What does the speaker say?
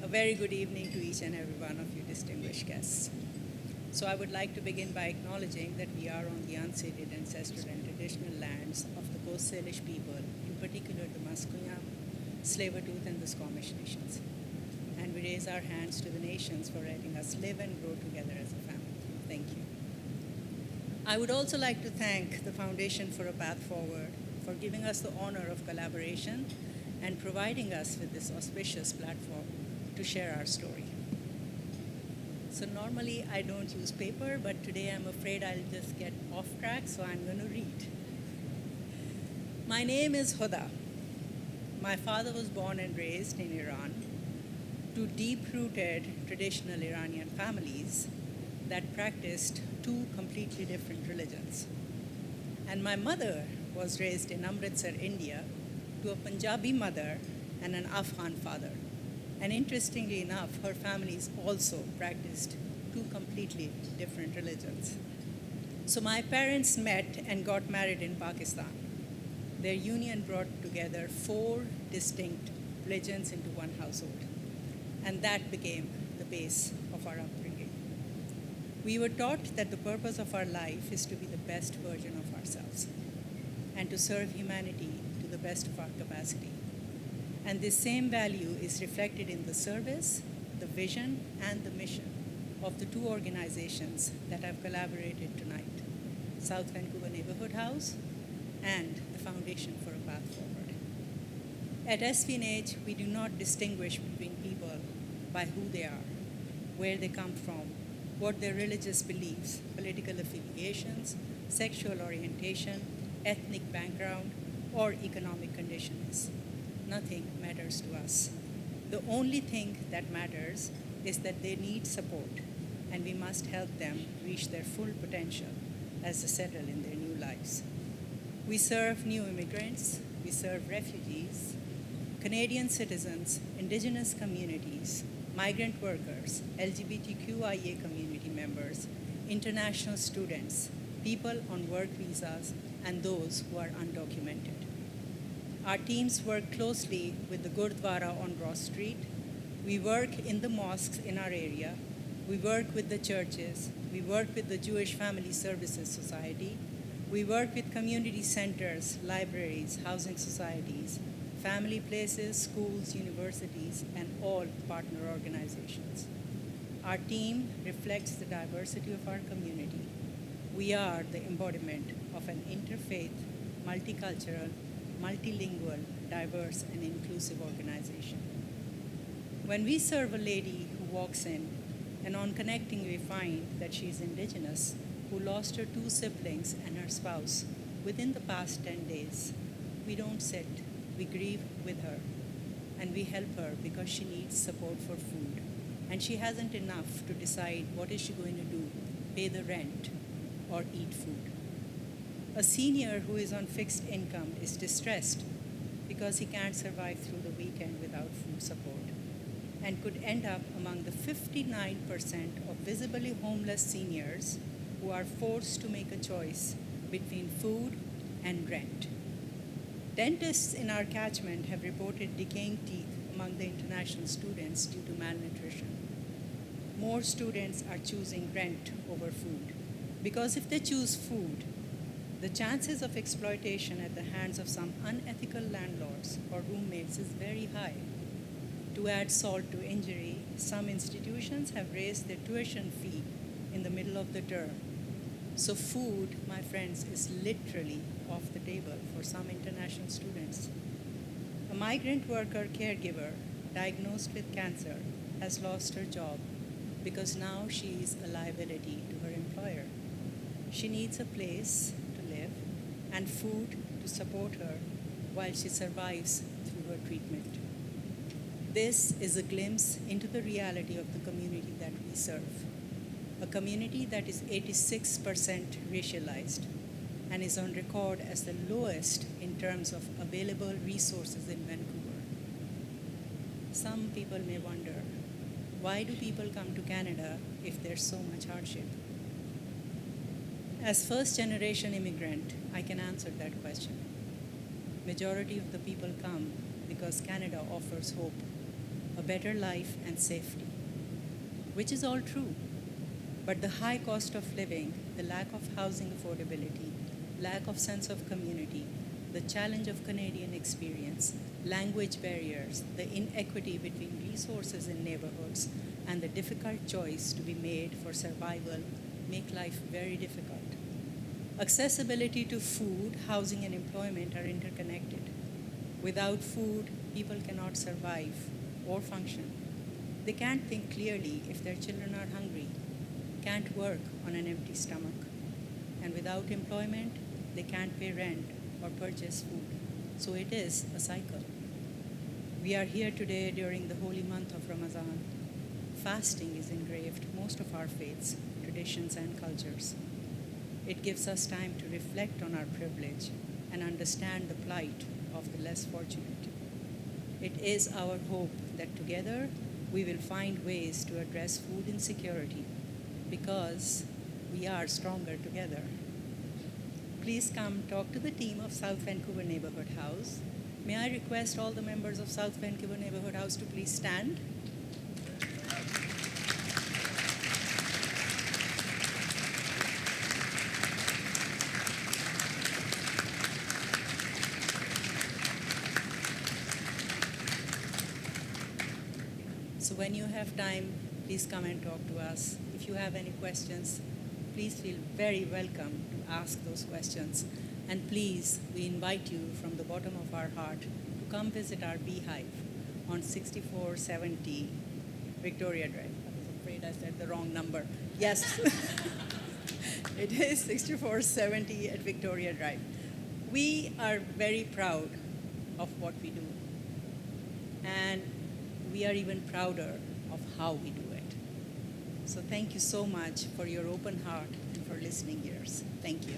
very good evening to each and every one of you distinguished guests. So I would like to begin by acknowledging that we are on the unceded ancestral and traditional lands of the Coast Salish people, in particular the Musqueam, Tsleil-Waututh, and the Squamish nations. And we raise our hands to the nations for letting us live and grow together as a family. Thank you. I would also like to thank the Foundation for a Path Forward for giving us the honor of collaboration and providing us with this auspicious platform to share our story. So normally I don't use paper, but today I'm afraid I'll just get off track, so I'm going to read. My name is Huda. My father was born and raised in Iran to deep-rooted traditional Iranian families that practiced two completely different religions. And my mother was raised in Amritsar, India, to a Punjabi mother and an Afghan father. And interestingly enough, her families also practiced two completely different religions. So my parents met and got married in Pakistan. Their union brought together four distinct religions into one household. And that became the base of our upbringing. We were taught that the purpose of our life is to be the best version of ourselves and to serve humanity to the best of our capacity. And this same value is reflected in the service, the vision, and the mission of the two organizations that have collaborated tonight, South Vancouver Neighbourhood House and the Foundation for a Path Forward. At SVNH, we do not distinguish between people by who they are, where they come from, what their religious beliefs, political affiliations, sexual orientation, ethnic background, or economic condition is. Nothing matters to us. The only thing that matters is that they need support, and we must help them reach their full potential as they settle in their new lives. We serve new immigrants, we serve refugees, Canadian citizens, Indigenous communities, migrant workers, LGBTQIA community members, international students, people on work visas, and those who are undocumented. Our teams work closely with the Gurdwara on Ross Street. We work in the mosques in our area. We work with the churches. We work with the Jewish Family Services Society. We work with community centers, libraries, housing societies, family places, schools, universities, and all partner organizations. Our team reflects the diversity of our community. We are the embodiment of an interfaith, multicultural, multilingual, diverse, and inclusive organization. When we serve a lady who walks in, and on connecting we find that she is Indigenous, who lost her two siblings and her spouse within the past 10 days, we don't sit, we grieve with her, and we help her because she needs support for food, and she hasn't enough to decide what is she going to do, pay the rent, or eat food. A senior who is on fixed income is distressed because he can't survive through the weekend without food support and could end up among the 59% of visibly homeless seniors who are forced to make a choice between food and rent. Dentists in our catchment have reported decaying teeth among the international students due to malnutrition. More students are choosing rent over food because if they choose food, the chances of exploitation at the hands of some unethical landlords or roommates is very high. To add salt to injury, some institutions have raised their tuition fee in the middle of the term. So food, my friends, is literally off the table for some international students. A migrant worker caregiver diagnosed with cancer has lost her job because now she is a liability to her employer. She needs a place to live and food to support her while she survives through her treatment. This is a glimpse into the reality of the community that we serve, a community that is 86% racialized and is on record as the lowest in terms of available resources in Vancouver. Some people may wonder, why do people come to Canada if there's so much hardship? As first-generation immigrant, I can answer that question. Majority of the people come because Canada offers hope, a better life, and safety, which is all true. But the high cost of living, the lack of housing affordability, lack of sense of community, the challenge of Canadian experience, language barriers, the inequity between resources in neighborhoods, and the difficult choice to be made for survival make life very difficult. Accessibility to food, housing, and employment are interconnected. Without food, people cannot survive or function. They can't think clearly if their children are hungry, can't work on an empty stomach. And without employment, they can't pay rent or purchase food. So it is a cycle. We are here today during the holy month of Ramadan. Fasting is engraved most of our faiths, traditions, and cultures. It gives us time to reflect on our privilege and understand the plight of the less fortunate. It is our hope that together we will find ways to address food insecurity because we are stronger together. Please come talk to the team of South Vancouver Neighbourhood House. May I request all the members of South Vancouver Neighbourhood House to please stand? So when you have time, please come and talk to us. If you have any questions, please feel very welcome to ask those questions. And please, we invite you from the bottom of our heart to come visit our beehive on 6470 Victoria Drive. I was afraid I said the wrong number. Yes, it is 6470 at Victoria Drive. We are very proud of what we do. And we are even prouder of how we do it. So thank you so much for your open heart and for listening ears. Thank you.